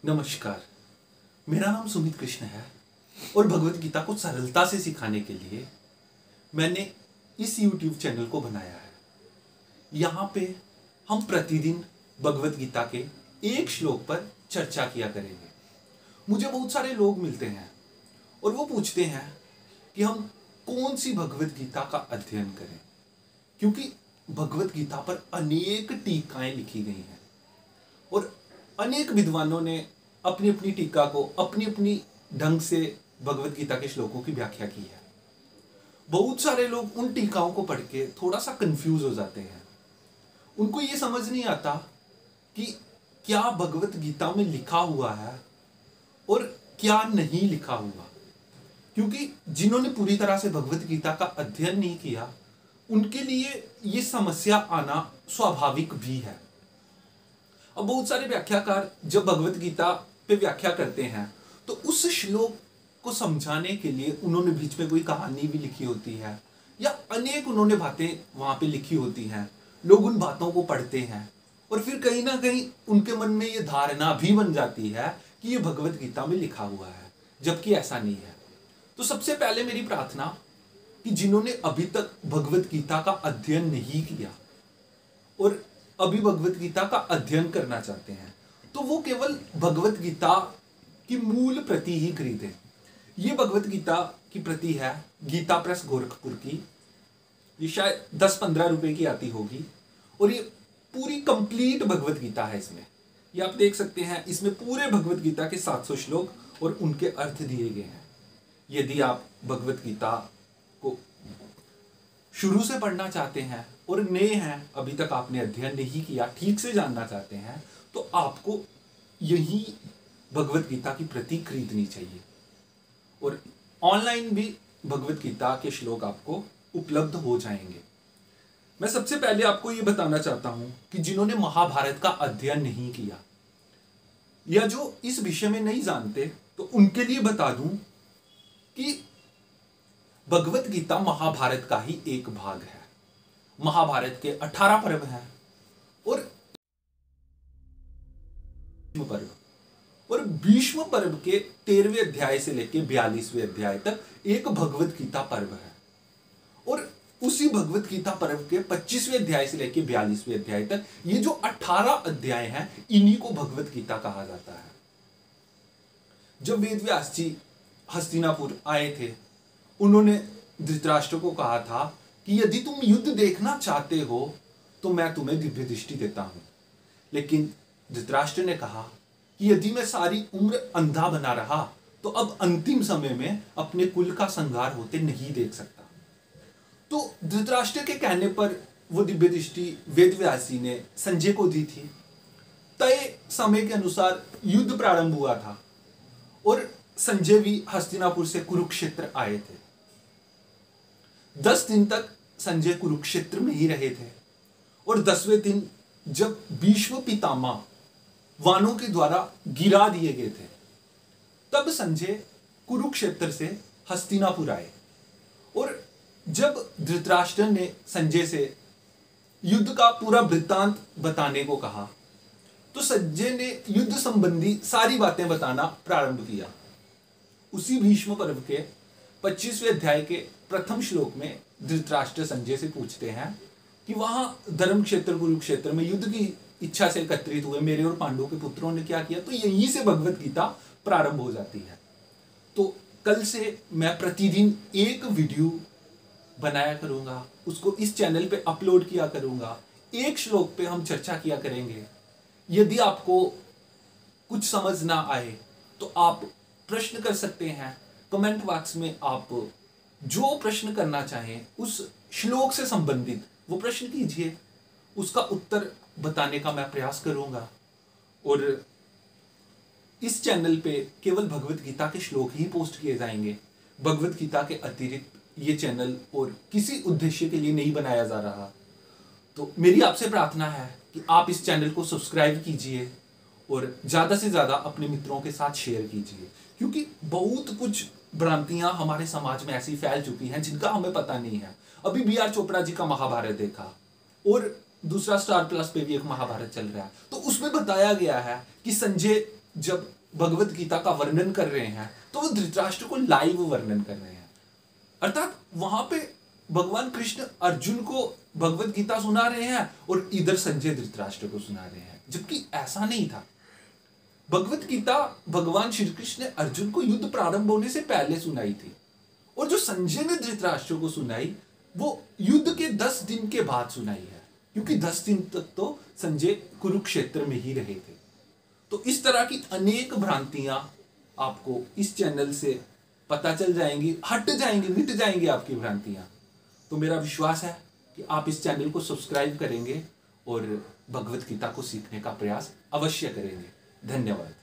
नमस्कार। मेरा नाम सुमित कृष्ण है और भगवत गीता को सरलता से सिखाने के लिए मैंने इस YouTube चैनल को बनाया है। यहाँ पे हम प्रतिदिन भगवत गीता के एक श्लोक पर चर्चा किया करेंगे। मुझे बहुत सारे लोग मिलते हैं और वो पूछते हैं कि हम कौन सी भगवत गीता का अध्ययन करें, क्योंकि भगवत गीता पर अनेक टीकाएं लिखी गई हैं और अनेक विद्वानों ने अपनी अपनी टीका को अपनी अपनी ढंग से भगवत गीता के श्लोकों की व्याख्या की है। बहुत सारे लोग उन टीकाओं को पढ़ के थोड़ा सा कंफ्यूज हो जाते हैं। उनको ये समझ नहीं आता कि क्या भगवत गीता में लिखा हुआ है और क्या नहीं लिखा हुआ, क्योंकि जिन्होंने पूरी तरह से भगवत गीता का अध्ययन नहीं किया उनके लिए ये समस्या आना स्वाभाविक भी है। अब बहुत सारे व्याख्याकार जब भगवत गीता पे व्याख्या करते हैं तो उस श्लोक को समझाने के लिए उन्होंने बीच में कोई कहानी भी लिखी होती है या अनेक उन्होंने बातें वहां पे लिखी होती हैं। लोग उन बातों को पढ़ते हैं और फिर कहीं ना कहीं उनके मन में ये धारणा भी बन जाती है कि ये भगवत गीता में लिखा हुआ है, जबकि ऐसा नहीं है। तो सबसे पहले मेरी प्रार्थना कि जिन्होंने अभी तक भगवत गीता का अध्ययन नहीं किया और अभी भगवत गीता का अध्ययन करना चाहते हैं तो वो केवल भगवत गीता की मूल प्रति ही खरीदें। ये भगवत गीता की प्रति है गीता प्रेस गोरखपुर की। ये शायद 10-15 रुपए की आती होगी और ये पूरी कंप्लीट भगवत गीता है। इसमें ये आप देख सकते हैं, इसमें पूरे भगवत गीता के 700 श्लोक और उनके अर्थ दिए गए हैं। यदि आप भगवत गीता को शुरू से पढ़ना चाहते हैं और नए हैं, अभी तक आपने अध्ययन नहीं किया, ठीक से जानना चाहते हैं, तो आपको यही भगवत गीता की प्रति खरीदनी चाहिए। और ऑनलाइन भी भगवत गीता के श्लोक आपको उपलब्ध हो जाएंगे। मैं सबसे पहले आपको यह बताना चाहता हूं कि जिन्होंने महाभारत का अध्ययन नहीं किया या जो इस विषय में नहीं जानते, तो उनके लिए बता दूं कि भगवत गीता महाभारत का ही एक भाग है। महाभारत के 18 पर्व हैं और भीष्म पर्व के 13वें अध्याय से लेकर 42वें अध्याय तक एक भगवत गीता पर्व है और उसी भगवत गीता पर्व के 25वें अध्याय से लेकर 42वें अध्याय तक ये जो 18 अध्याय हैं, इन्हीं को भगवत गीता कहा जाता है। जब वेद व्यास जी हस्तिनापुर आए थे, उन्होंने धृतराष्ट्र को कहा था कि यदि तुम युद्ध देखना चाहते हो तो मैं तुम्हें दिव्य दृष्टि देता हूं। लेकिन धृतराष्ट्र ने कहा कि यदि मैं सारी उम्र अंधा बना रहा तो अब अंतिम समय में अपने कुल का संहार होते नहीं देख सकता। तो धृतराष्ट्र के कहने पर वो दिव्य दृष्टि वेद व्यास जी ने संजय को दी थी। तय समय के अनुसार युद्ध प्रारंभ हुआ था और संजय भी हस्तिनापुर से कुरुक्षेत्र आए थे। 10 दिन तक संजय कुरुक्षेत्र में ही रहे थे और 10वें दिन जब भीष्म पितामह वानों के द्वारा गिरा दिए गए थे, तब संजय कुरुक्षेत्र से हस्तिनापुर आए। और जब धृतराष्ट्र ने संजय से युद्ध का पूरा वृत्तांत बताने को कहा तो संजय ने युद्ध संबंधी सारी बातें बताना प्रारंभ किया। उसी भीष्म पर्व के 25वें अध्याय के प्रथम श्लोक में धृतराष्ट्र संजय से पूछते हैं कि वहां धर्म क्षेत्र कुरुक्षेत्र में युद्ध की इच्छा से एकत्रित हुए मेरे और पांडवों के पुत्रों ने क्या किया। तो यहीं से भगवत गीता प्रारंभ हो जाती है। तो कल से मैं प्रतिदिन एक वीडियो बनाया करूंगा, उसको इस चैनल पे अपलोड किया करूंगा। एक श्लोक पे हम चर्चा किया करेंगे। यदि आपको कुछ समझ ना आए तो आप प्रश्न कर सकते हैं कमेंट बॉक्स में। आप जो प्रश्न करना चाहें उस श्लोक से संबंधित वो प्रश्न कीजिए, उसका उत्तर बताने का मैं प्रयास करूंगा। और इस चैनल पे केवल भगवत गीता के श्लोक ही पोस्ट किए जाएंगे। भगवत गीता के अतिरिक्त ये चैनल और किसी उद्देश्य के लिए नहीं बनाया जा रहा। तो मेरी आपसे प्रार्थना है कि आप इस चैनल को सब्सक्राइब कीजिए और ज्यादा से ज्यादा अपने मित्रों के साथ शेयर कीजिए, क्योंकि बहुत कुछ भ्रांतियां हमारे समाज में ऐसी फैल चुकी हैं जिनका हमें पता नहीं है। अभी बी आर चोपड़ा जी का महाभारत देखा और दूसरा स्टार प्लस पे भी एक महाभारत चल रहा है, तो उसमें बताया गया है कि संजय जब भगवत गीता का वर्णन कर रहे हैं तो वो धृतराष्ट्र को लाइव वर्णन कर रहे हैं। अर्थात वहां पे भगवान कृष्ण अर्जुन को भगवत गीता सुना रहे हैं और इधर संजय धृतराष्ट्र को सुना रहे हैं, जबकि ऐसा नहीं था। भगवत गीता भगवान श्री कृष्ण ने अर्जुन को युद्ध प्रारंभ होने से पहले सुनाई थी, और जो संजय ने धृतराष्ट्र को सुनाई वो युद्ध के 10 दिन के बाद सुनाई है, क्योंकि 10 दिन तक तो संजय कुरुक्षेत्र में ही रहे थे। तो इस तरह की अनेक भ्रांतियां आपको इस चैनल से पता चल जाएंगी, हट जाएंगी, मिट जाएंगी आपकी भ्रांतियां। तो मेरा विश्वास है कि आप इस चैनल को सब्सक्राइब करेंगे और भगवत गीता को सीखने का प्रयास अवश्य करेंगे। धन्यवाद।